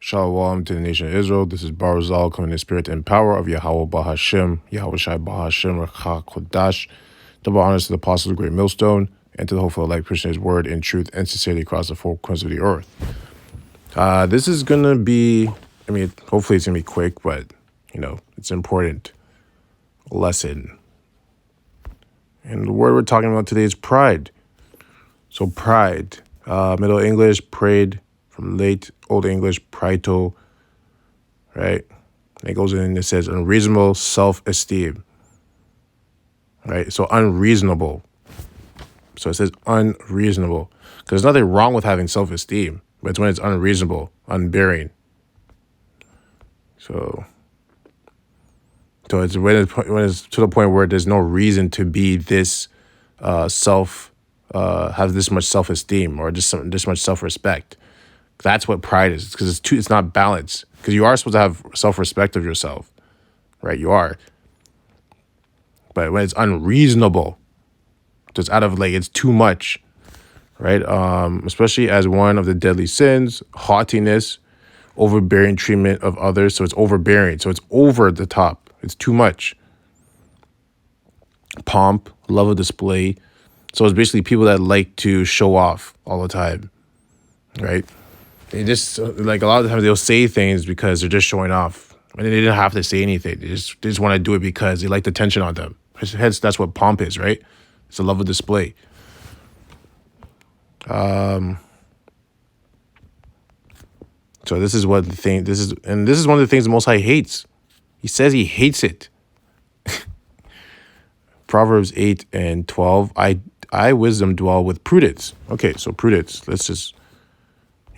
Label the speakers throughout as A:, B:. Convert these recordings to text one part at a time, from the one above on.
A: Shalom to the nation of Israel. This is Barzal coming in the spirit and power of Yahweh Bahashim, Yahweh Shai Bahashim, Rakha Kodash. Double honors to the apostles of the great millstone and to the hopeful elect preaching his word in truth and sincerity across the four corners of the earth. This is going to be, hopefully it's going to be quick, but, it's an important lesson. And the word we're talking about today is pride. So pride, Middle English, prayed, from late Old English, praito, right? And it goes in and it says unreasonable self-esteem, right? So unreasonable. So it says unreasonable. Because there's nothing wrong with having self-esteem, but it's when it's unreasonable, unbearing. So it's when it's to the point where there's no reason to be this have this much self-esteem or just this much self-respect. That's what pride is, because it's not balanced. Because you are supposed to have self-respect of yourself, right? You are. But when it's unreasonable, just out of it's too much, right? Especially as one of the deadly sins, haughtiness, overbearing treatment of others. So it's overbearing. So it's over the top. It's too much. Pomp, love of display. So it's basically people that like to show off all the time, right? They just, a lot of the times they'll say things because they're just showing off. And they didn't have to say anything. They just want to do it because they like the attention on them. Hence, that's what pomp is, right? It's a love of display. So this is one of the things the Most High hates. He says he hates it. Proverbs 8 and 12. I wisdom dwell with prudence. Okay, so prudence. Let's just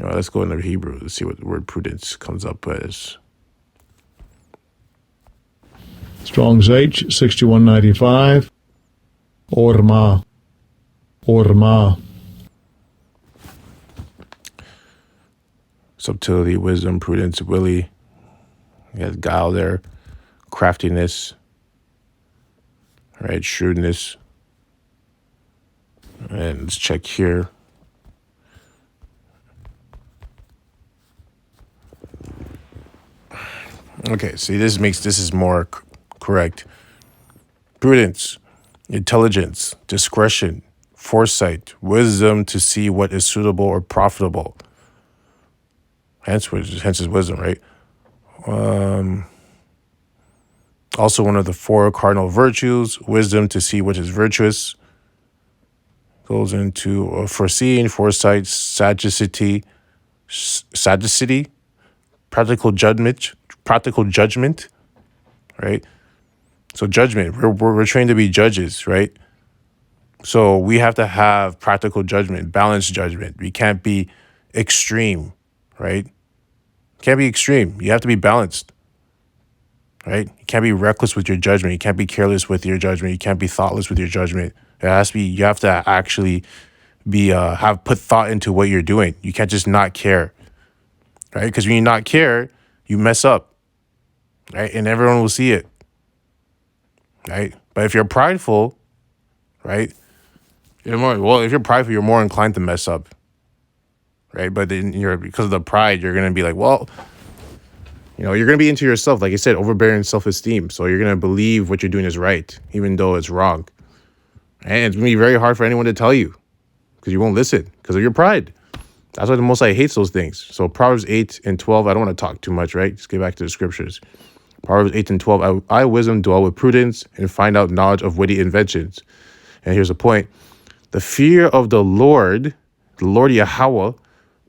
A: let's go into Hebrew. Let's see what the word prudence comes up as.
B: Strong's H, 6195. Orma.
A: Subtlety, wisdom, prudence, willy. You have guile there. Craftiness. Right, shrewdness. And let's check here. Okay, see, this is more correct. Prudence, intelligence, discretion, foresight, wisdom to see what is suitable or profitable. Hence is wisdom, right? Also one of the four cardinal virtues, wisdom to see what is virtuous. Goes into foreseeing, foresight, sagacity, practical judgment, right? So judgment, we're trained to be judges, right? So we have to have practical judgment, balanced judgment. We can't be extreme, right? Can't be extreme. You have to be balanced, right? You can't be reckless with your judgment. You can't be careless with your judgment. You can't be thoughtless with your judgment. It has to be. You have to actually be put thought into what you're doing. You can't just not care, right? Because when you not care, you mess up, right? And everyone will see it, right? But if you're prideful, right? If you're prideful, you're more inclined to mess up, right? But then because of the pride, you're gonna be like, you're gonna be into yourself, like I said, overbearing self-esteem. So you're gonna believe what you're doing is right, even though it's wrong. And it's gonna be very hard for anyone to tell you because you won't listen because of your pride. That's why the Most High hates those things. So Proverbs 8 and 12, I don't want to talk too much, right? Just get back to the scriptures. Proverbs 8 and 12, I wisdom dwell with prudence and find out knowledge of witty inventions. And here's the point. The fear of the Lord Yahweh,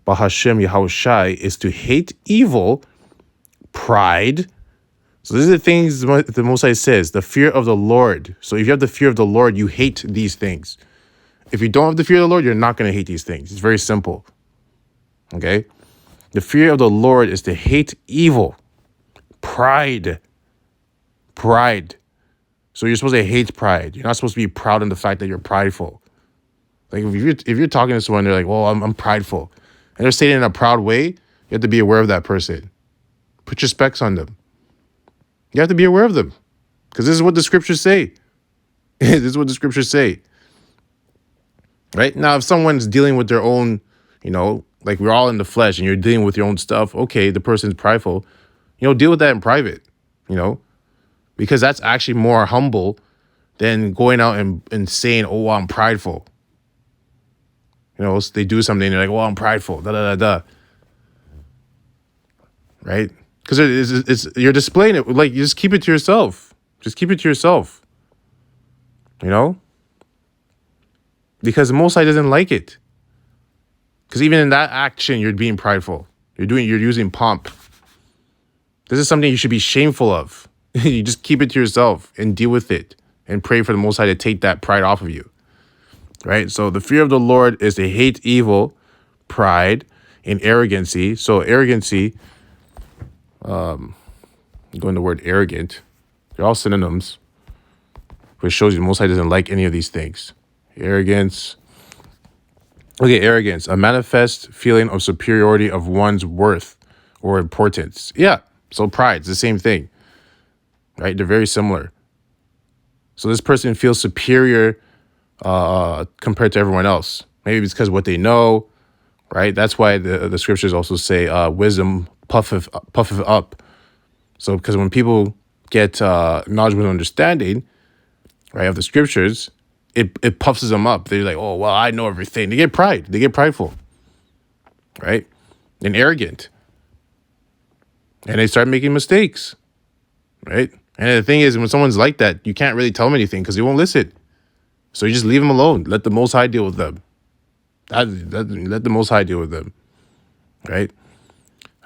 A: Bahashim Yahweh Shai, is to hate evil, pride. So these are the things the Most High says, the fear of the Lord. So if you have the fear of the Lord, you hate these things. If you don't have the fear of the Lord, you're not going to hate these things. It's very simple. Okay? The fear of the Lord is to hate evil, pride. So you're supposed to hate pride. You're not supposed to be proud in the fact that you're prideful. Like if you're talking to someone, they're like, well, I'm prideful. And they're saying it in a proud way, you have to be aware of that person. Put your specs on them. You have to be aware of them. Because this is what the scriptures say. This is what the scriptures say. Right? Now, if someone's dealing with their own, Like we're all in the flesh and you're dealing with your own stuff. Okay, the person's prideful. Deal with that in private, because that's actually more humble than going out and saying, oh, I'm prideful. They do something and they're like, oh, I'm prideful, da da da da. Right? Because it's you're displaying it, like, you just keep it to yourself. Just keep it to yourself. Because the Most High doesn't like it. Because even in that action, you're being prideful. You're using pomp. This is something you should be shameful of. You just keep it to yourself and deal with it and pray for the Most High to take that pride off of you. Right? So the fear of the Lord is to hate evil, pride, and arrogancy. So arrogancy, going to the word arrogant, they're all synonyms, which shows you the Most High doesn't like any of these things. Arrogance. Okay, arrogance, a manifest feeling of superiority of one's worth or importance. Yeah, so pride's the same thing, right? They're very similar. So this person feels superior compared to everyone else. Maybe it's because of what they know, right? That's why the scriptures also say wisdom puffeth up. So because when people get knowledge and understanding, right, of the scriptures, it puffs them up. They're like, oh, well, I know everything. They get pride. They get prideful, right? And arrogant. And they start making mistakes, right? And the thing is, when someone's like that, you can't really tell them anything because they won't listen. So you just leave them alone. Let the Most High deal with them. Let the Most High deal with them, right?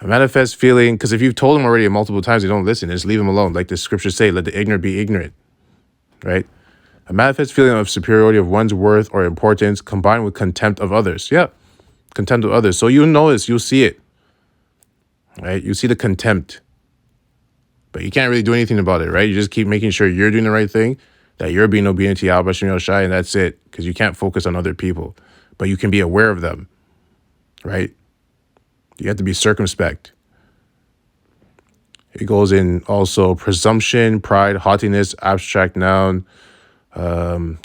A: A manifest feeling, because if you've told them already multiple times, they don't listen. Just leave them alone. Like the scriptures say, let the ignorant be ignorant, right? A manifest feeling of superiority of one's worth or importance combined with contempt of others. Yeah, contempt of others. So you'll notice, you'll see it, right? You see the contempt, but you can't really do anything about it, right? You just keep making sure you're doing the right thing, that you're being obedient to Yahweh Shem Shai, and that's it, because you can't focus on other people, but you can be aware of them, right? You have to be circumspect. It goes in also presumption, pride, haughtiness, abstract noun,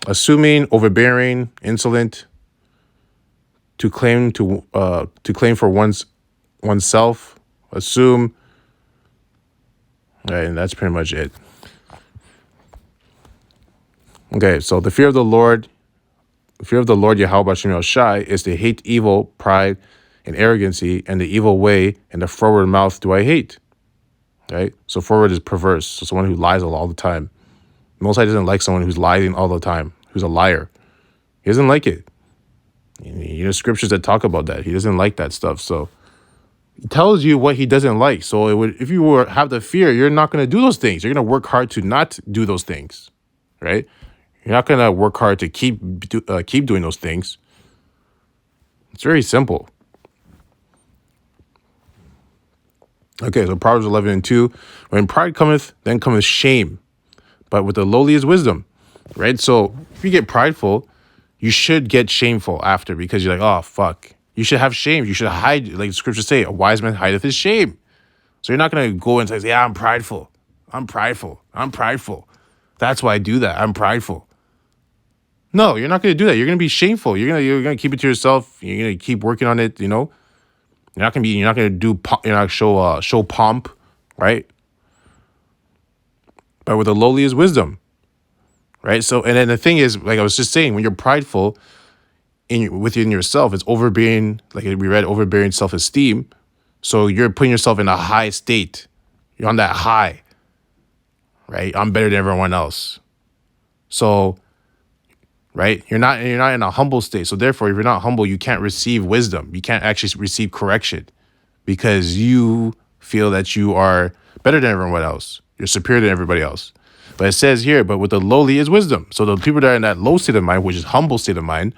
A: assuming, overbearing, insolent, to claim for oneself, assume, and that's pretty much it. Okay, so the fear of the Lord Yahweh Shem Shai is to hate evil, pride, and arrogancy, and the evil way and the forward mouth do I hate. Right? So forward is perverse, so someone who lies all the time. Most High doesn't like someone who's lying all the time, who's a liar. He doesn't like it. Scriptures that talk about that. He doesn't like that stuff. So it tells you what he doesn't like. So if you have the fear, you're not going to do those things. You're going to work hard to not do those things, right? You're not going to work hard to keep doing those things. It's very simple. Okay, so Proverbs 11:2, when pride cometh, then cometh shame, but with the lowly is wisdom, right? So if you get prideful, you should get shameful after, because you're like, oh, fuck. You should have shame. You should hide, like the scriptures say, a wise man hideth his shame. So you're not going to go and say, yeah, I'm prideful. I'm prideful. I'm prideful. That's why I do that. I'm prideful. No, you're not going to do that. You're going to be shameful. You're going to keep it to yourself. You're going to keep working on it, You're not going to show pomp, right? But with the lowly is wisdom, right? So, and then the thing is, like I was just saying, when you're prideful within yourself, it's overbearing, like we read, overbearing self-esteem. So you're putting yourself in a high state. You're on that high, right? I'm better than everyone else. So, right? You're not in a humble state. So therefore, if you're not humble, you can't receive wisdom. You can't actually receive correction because you feel that you are better than everyone else. You're superior than everybody else. But it says here, but with the lowly is wisdom. So the people that are in that low state of mind, which is humble state of mind,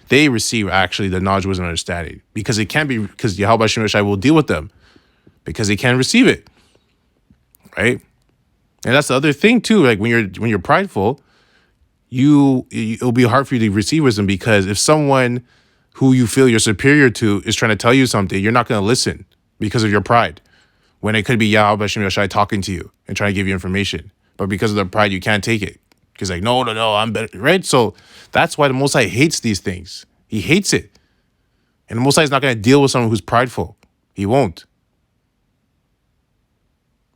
A: they receive actually the knowledge, wisdom, and understanding. Because it can be, because Yahweh Shem Shai will deal with them because they can receive it, right? And that's the other thing too. Like when you're prideful, it'll be hard for you to receive wisdom, because if someone who you feel you're superior to is trying to tell you something, you're not going to listen because of your pride. When it could be Yahweh Shem Shai talking to you and trying to give you information, but because of the pride, you can't take it. Because like, no, I'm better, right? So that's why the Most High hates these things. He hates it. And the Most High is not going to deal with someone who's prideful. He won't.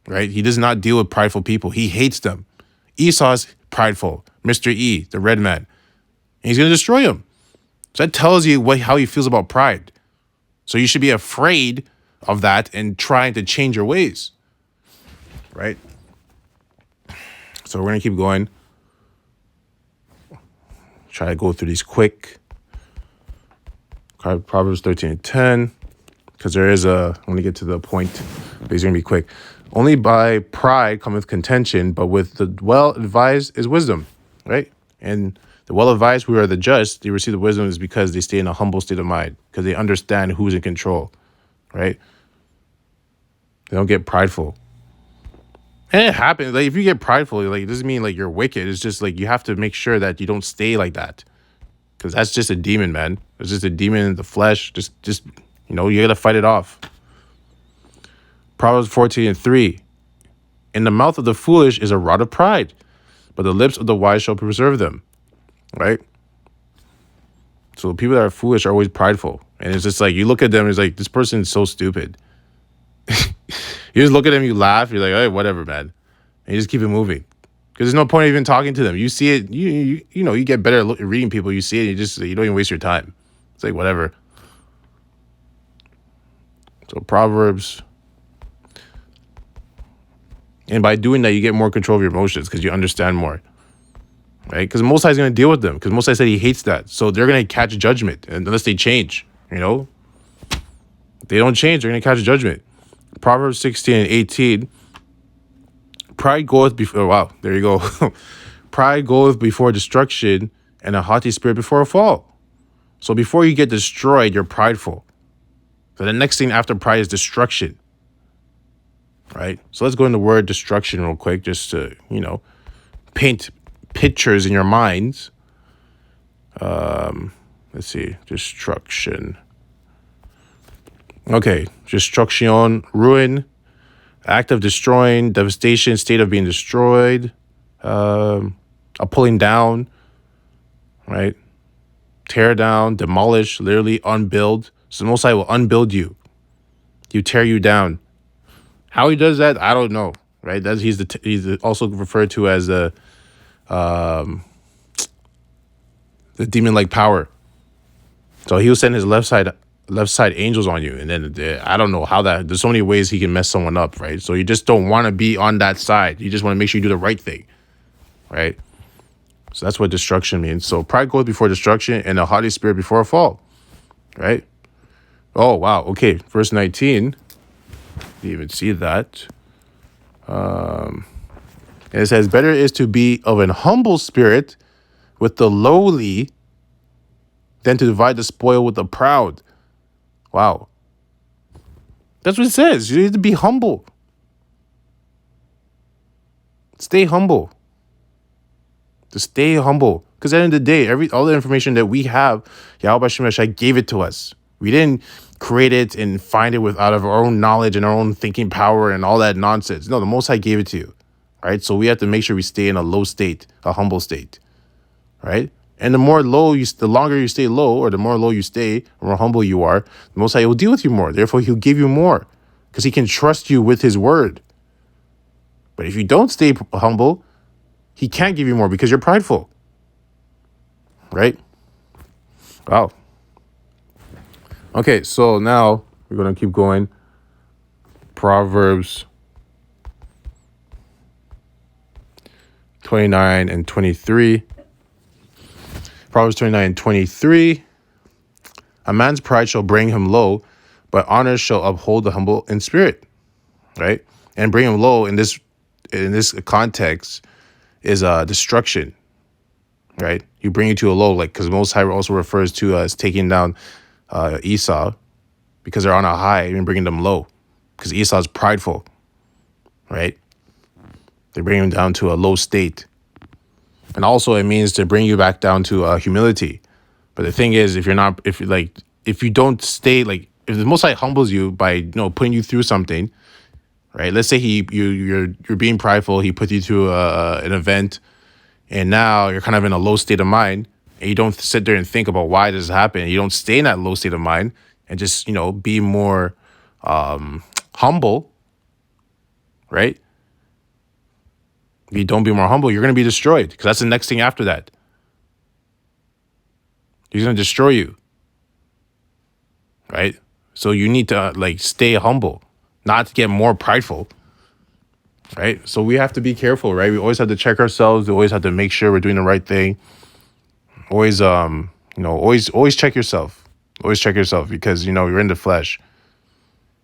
A: Right? He does not deal with prideful people. He hates them. Esau's prideful. Mr. E, the red man. And he's going to destroy him. So that tells you how he feels about pride. So you should be afraid of that and trying to change your ways. Right? So we're going to keep going. Try to go through these quick. Proverbs 13:10. Because I'm going to get to the point, but he's going to be quick. Only by pride cometh contention, but with the well-advised is wisdom, right? And the well-advised who are the just, they receive the wisdom is because they stay in a humble state of mind, because they understand who's in control, right? They don't get prideful. And it happens. Like, if you get prideful, like, it doesn't mean like you're wicked. It's just like you have to make sure that you don't stay like that, because that's just a demon, man. It's just a demon in the flesh. Just you got to fight it off. Proverbs 14:3. In the mouth of the foolish is a rod of pride, but the lips of the wise shall preserve them. Right? So people that are foolish are always prideful. And it's just like, you look at them, it's like, this person is so stupid. You just look at them, you laugh, you're like, hey, whatever, man. And you just keep it moving. Because there's no point even talking to them. You see it, you get better at reading people. You see it, you don't even waste your time. It's like, whatever. So Proverbs. And by doing that, you get more control of your emotions because you understand more. Right? Because Most High is going to deal with them. Because Most High said he hates that. So they're going to catch judgment unless they change. If they don't change, they're going to catch judgment. Proverbs 16:18. Pride goeth before... Oh, wow, there you go. Pride goeth before destruction, and a haughty spirit before a fall. So before you get destroyed, you're prideful. So the next thing after pride is destruction. Right? So let's go into the word destruction real quick, just to, paint pictures in your minds. Let's see. Destruction. Okay. Destruction, ruin, act of destroying, devastation, state of being destroyed, a pulling down, right? Tear down, demolish, literally unbuild. So the Most High will unbuild you. He tear you down. How he does that, I don't know, right? He's also referred to as the demon-like power. So he'll send his left side angels on you, and then I don't know how that. There's so many ways he can mess someone up, right? So you just don't want to be on that side. You just want to make sure you do the right thing, right? So that's what destruction means. So pride goes before destruction, and a haughty spirit before a fall, right? Oh wow, okay. Verse 19. You even see that. And it says, better is to be of an humble spirit with the lowly than to divide the spoil with the proud. Wow. That's what it says. You need to be humble. Stay humble. To stay humble. Because at the end of the day, all the information that we have, Yahweh Hashem Yahshai gave it to us. We didn't create it and find it out of our own knowledge and our own thinking power and all that nonsense. No, the Most High gave it to you. Right? So we have to make sure we stay in a low state, a humble state. Right? And the longer you stay low, or the more low you stay, the more humble you are, the Most High will deal with you more. Therefore, he'll give you more. Because he can trust you with his word. But if you don't stay humble, he can't give you more because you're prideful. Right? Wow. Okay, so now we're going to keep going. Proverbs 29 and 23. Proverbs 29:23. A man's pride shall bring him low, but honor shall uphold the humble in spirit. Right? And bring him low in this context is destruction. Right? You bring it to a low, like, because Most High also refers to as taking down Esau, because they're on a high, and bringing them low, because Esau's prideful, right? They bring him down to a low state, and also it means to bring you back down to humility. But the thing is, if you don't stay, like, if the Most High humbles you by putting you through something, right? Let's say you're being prideful, he puts you through an event, and now you're kind of in a low state of mind. and you don't sit there and think about why this happened, you don't stay in that low state of mind and just, be more humble, right? If you don't be more humble, you're going to be destroyed, because that's the next thing after that. He's going to destroy you, right? So you need to stay humble, not to get more prideful, right? So we have to be careful, right? We always have to check ourselves. We always have to make sure we're doing the right thing. Always, always check yourself. Always check yourself, because, you're in the flesh.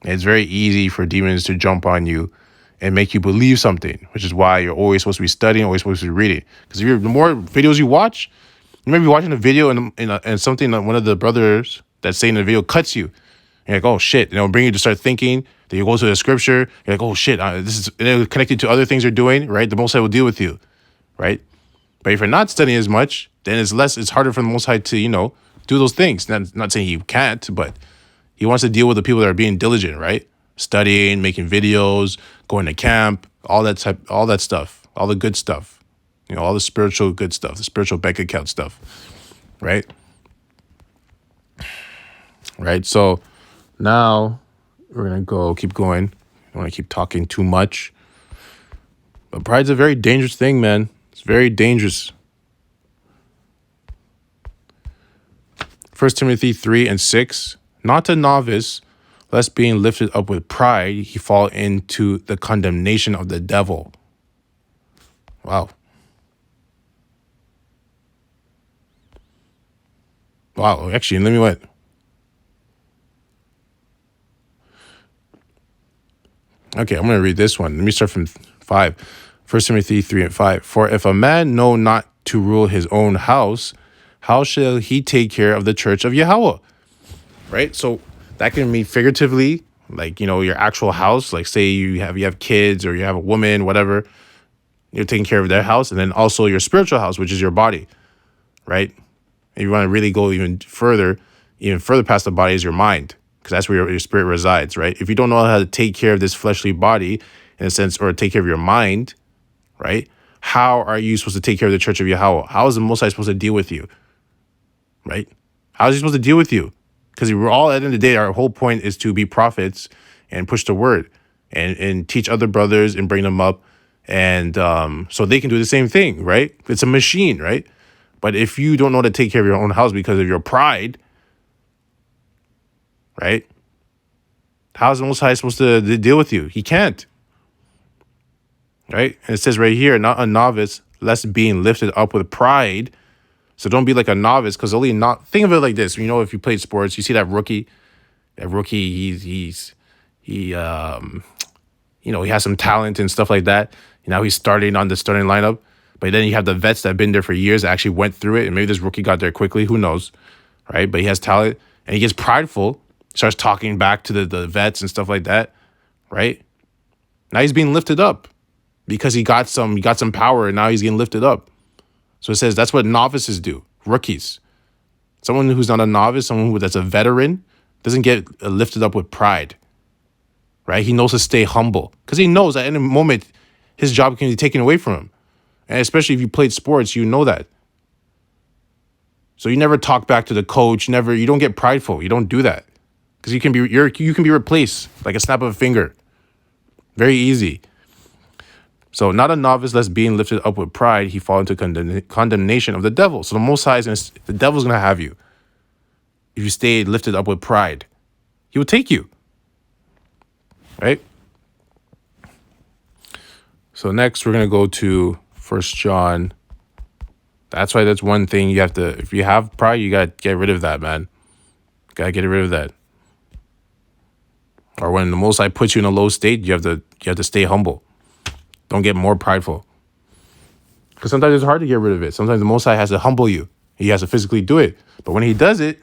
A: And it's very easy for demons to jump on you and make you believe something, which is why you're always supposed to be studying, always supposed to be reading. Because the more videos you watch, you may be watching a video and something that one of the brothers that's saying in the video cuts you. You're like, oh shit, and it'll bring you to start thinking. Then you go to the scripture. You're like, oh shit, this is, and it'll connect you to other things you're doing, right? The Most High will deal with you, right? But if you're not studying as much, then it's harder for the Most High to, do those things. Not saying He can't, but He wants to deal with the people that are being diligent, right? Studying, making videos, going to camp, all that stuff, all the good stuff, all the spiritual good stuff, the spiritual bank account stuff, right? Right. So now we're gonna keep going. I don't want to keep talking too much, but pride's a very dangerous thing, man. It's very dangerous. 1 Timothy 3:6, not a novice, lest being lifted up with pride, he fall into the condemnation of the devil. Wow. Wow. Actually, let me what? Okay, I'm going to read this one. Let me start from 5. 1 Timothy 3:5. For if a man know not to rule his own house, how shall he take care of the church of Yahweh? Right? So that can mean figuratively, your actual house. Like say you have kids, or you have a woman, whatever. You're taking care of their house. And then also your spiritual house, which is your body, right? If you want to really go even further past the body, is your mind, because that's where your spirit resides, right? If you don't know how to take care of this fleshly body, in a sense, or take care of your mind, right? How are you supposed to take care of the church of Yahweh? How is the Most High supposed to deal with you, right? How is He supposed to deal with you? Because we're all, at the end of the day, our whole point is to be prophets and push the word and teach other brothers and bring them up, and so they can do the same thing, right? It's a machine, right? But if you don't know how to take care of your own house because of your pride, right? How is the Most High supposed to deal with you? He can't. Right? And it says right here, not a novice, lest being lifted up with pride. So don't be like a novice, because think of it like this. If you played sports, you see that rookie. That rookie, he has some talent and stuff like that. Now he's starting on the starting lineup. But then you have the vets that have been there for years that actually went through it. And maybe this rookie got there quickly. Who knows? Right? But he has talent and he gets prideful. Starts talking back to the vets and stuff like that. Right? Now he's being lifted up because he got some power, and now he's getting lifted up. So it says that's what novices do, rookies. Someone who's not a novice, that's a veteran, doesn't get lifted up with pride. Right? He knows to stay humble, because he knows that at any moment his job can be taken away from him. And especially if you played sports, you know that. So you never talk back to the coach. You don't get prideful. You don't do that, because you can be replaced like a snap of a finger. Very easy. So not a novice, lest being lifted up with pride, he fall into condemnation of the devil. So the Most High the devil's going to have you. If you stay lifted up with pride, he will take you. Right? So next we're going to go to 1 John. That's why that's one thing you have to, if you have pride, you got to get rid of that, man. Got to get rid of that. Or when the Most High puts you in a low state, you have to stay humble. Don't get more prideful. Because sometimes it's hard to get rid of it. Sometimes the Most High has to humble you. He has to physically do it. But when he does it,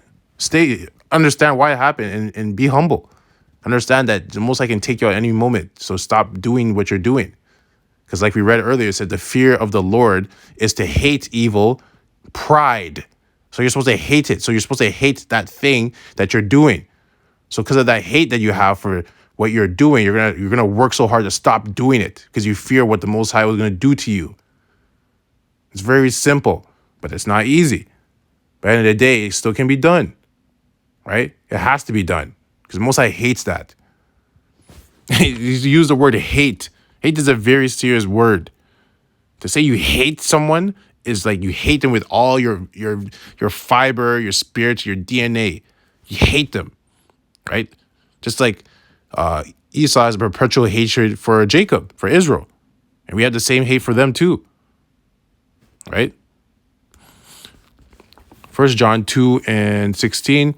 A: understand why it happened and be humble. Understand that the Most High can take you at any moment. So stop doing what you're doing. Because like we read earlier, it said the fear of the Lord is to hate evil, pride. So you're supposed to hate it. So you're supposed to hate that thing that you're doing. So because of that hate that you have for what you're doing, you're gonna work so hard to stop doing it because you fear what the Most High was gonna do to you. It's very simple, but it's not easy. But at the end of the day, it still can be done, right? It has to be done because Most High hates that. You use the word hate. Hate is a very serious word. To say you hate someone is like you hate them with all your fiber, your spirit, your DNA. You hate them, right? Just like Esau has a perpetual hatred for Jacob, for Israel. And we have the same hate for them too, right? 1 John 2:16,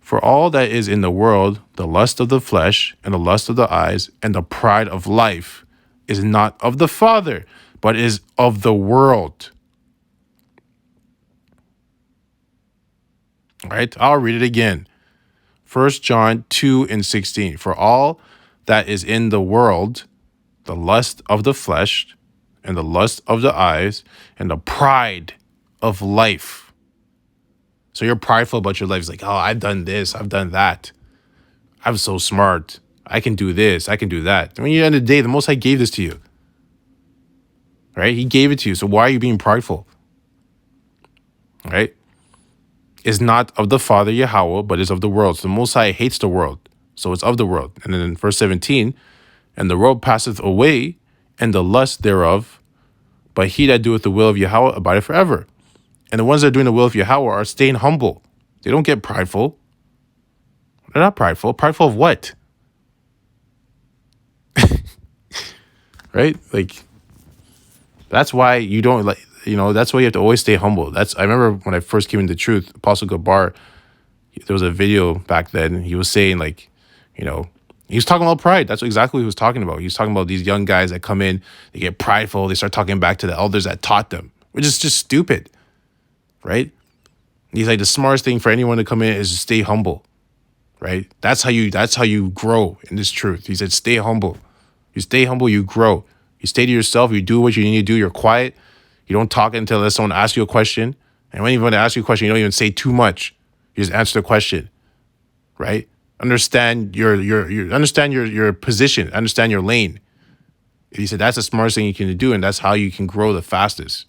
A: for all that is in the world, the lust of the flesh and the lust of the eyes and the pride of life is not of the Father, but is of the world. All right, I'll read it again. 1 John 2:16, for all that is in the world, the lust of the flesh and the lust of the eyes and the pride of life. So you're prideful about your life. It's like, oh, I've done this, I've done that. I'm so smart. I can do this, I can do that. I mean, at the end of the day, the Most High gave this to you. Right? He gave it to you. So why are you being prideful? Right? Is not of the Father Yahweh, but is of the world. So the Most High hates the world. So it's of the world. And then in verse 17, and the world passeth away, and the lust thereof, but he that doeth the will of Yahweh abideth forever. And the ones that are doing the will of Yahweh are staying humble. They don't get prideful. They're not prideful. Prideful of what? Right? Like, that's why you don't that's why you have to always stay humble. I remember when I first came into truth, Apostle Gabar, there was a video back then. He was saying he was talking about pride. That's exactly what he was talking about. He was talking about these young guys that come in, they get prideful, they start talking back to the elders that taught them, which is just stupid, right? He's like, the smartest thing for anyone to come in is to stay humble, right? That's how you grow in this truth. He said, stay humble. You stay humble, you grow. You stay to yourself, you do what you need to do, you're quiet. You don't talk until someone asks you a question. And when you want to ask you a question, you don't even say too much. You just answer the question, right? Understand your position, understand your lane. He said that's the smartest thing you can do, and that's how you can grow the fastest.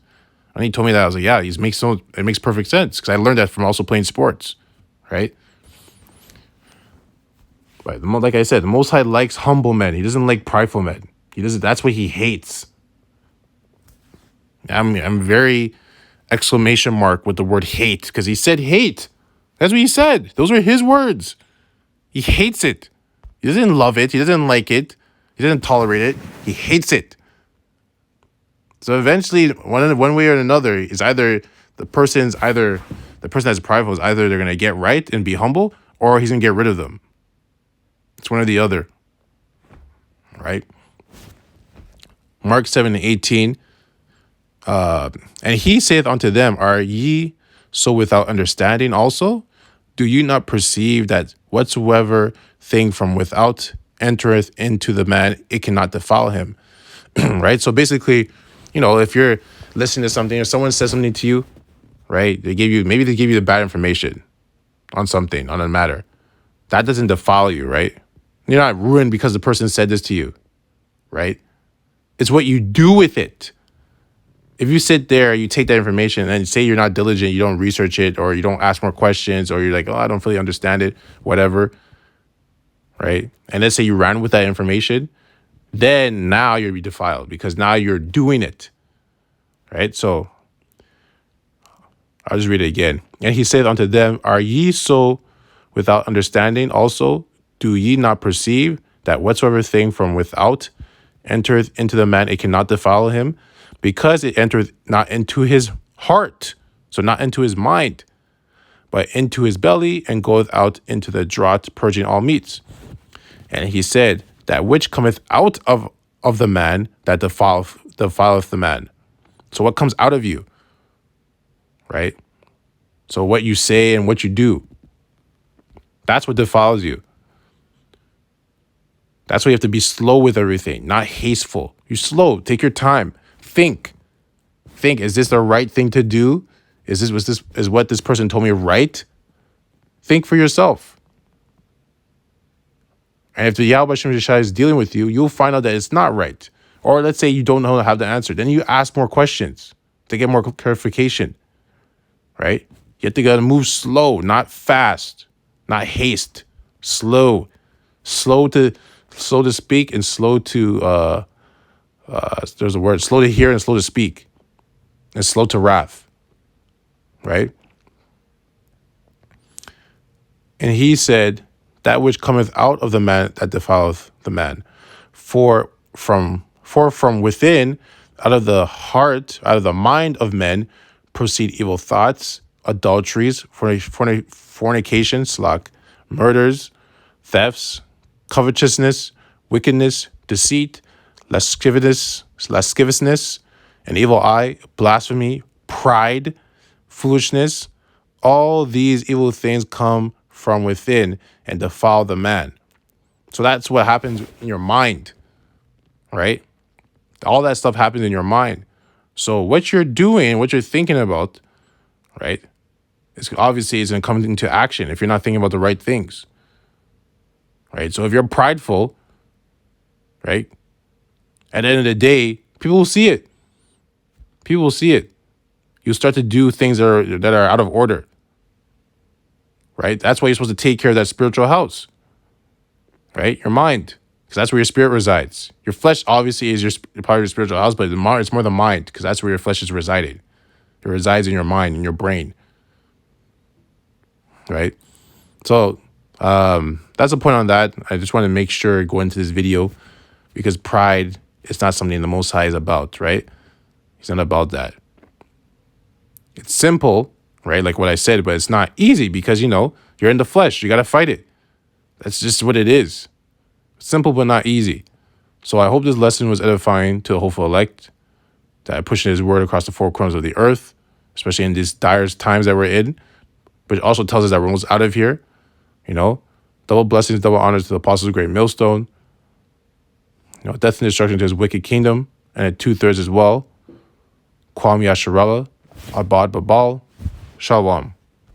A: And he told me that, I was like, yeah, it makes perfect sense, because I learned that from also playing sports, right? But like I said, the Most High likes humble men. He doesn't like prideful men. That's what he hates. I'm very exclamation mark with the word hate, because he said hate. That's what he said. Those are his words. He hates it. He doesn't love it. He doesn't like it. He doesn't tolerate it. He hates it. So eventually, one way or another, is either the person that's prideful is either they're going to get right and be humble, or he's going to get rid of them. It's one or the other. Right? Mark 7:18. And he saith unto them, are ye so without understanding also? Do you not perceive that whatsoever thing from without entereth into the man, it cannot defile him? Right? So basically, if you're listening to something or someone says something to you, right? Maybe they give you the bad information on something, on a matter. That doesn't defile you, right? You're not ruined because the person said this to you, right? It's what you do with it. If you sit there, you take that information and say you're not diligent, you don't research it, or you don't ask more questions, or you're like, oh, I don't really understand it, whatever, right? And let's say you ran with that information, then now you'll be defiled, because now you're doing it, right? So I'll just read it again. And he said unto them, are ye so without understanding also? Do ye not perceive that whatsoever thing from without entereth into the man, it cannot defile him? Because it entereth not into his heart, so not into his mind, but into his belly, and goeth out into the draught, purging all meats. And he said, that which cometh out of the man, that defileth the man. So what comes out of you, right? So what you say and what you do, that's what defiles you. That's why you have to be slow with everything, not hasteful. You're slow. Take your time. Think, is this the right thing to do? Is what this person told me right? Think for yourself. And if the Yahweh Shem Yeshai is dealing with you, you'll find out that it's not right. Or let's say you don't know how to answer. Then you ask more questions to get more clarification, right? You have to gotta move slow, not fast, not haste. Slow. Slow to speak and slow to there's a word, slow to hear and slow to speak. And slow to wrath. Right? And he said, that which cometh out of the man that defileth the man. For from within, out of the heart, out of the mind of men, proceed evil thoughts, adulteries, fornication, murders, thefts, covetousness, wickedness, deceit, lasciviousness, an evil eye, blasphemy, pride, foolishness. All these evil things come from within and defile the man. So that's what happens in your mind, right? All that stuff happens in your mind. So what you're doing, what you're thinking about, right, it's obviously is going to come into action if you're not thinking about the right things, right? So if you're prideful, right, at the end of the day, people will see it. People will see it. You start to do things that are out of order, right? That's why you're supposed to take care of that spiritual house, right? Your mind, because that's where your spirit resides. Your flesh obviously is part of your spiritual house, but it's more the mind, because that's where your flesh is residing. It resides in your mind, in your brain, right? So that's the point on that. I just want to make sure go into this video, because pride is not something the Most High is about, right? He's not about that. It's simple, right? Like what I said, but it's not easy because, you're in the flesh. You got to fight it. That's just what it is. Simple, but not easy. So I hope this lesson was edifying to the hopeful elect, that I push his word across the four corners of the earth, especially in these dire times that we're in. But it also tells us that we're almost out of here. Double blessings, double honors to the apostles of Great Millstone. Death and destruction to his wicked kingdom, and at 2/3 as well. Kwam Yasharallah, Abad Babal, Shalom.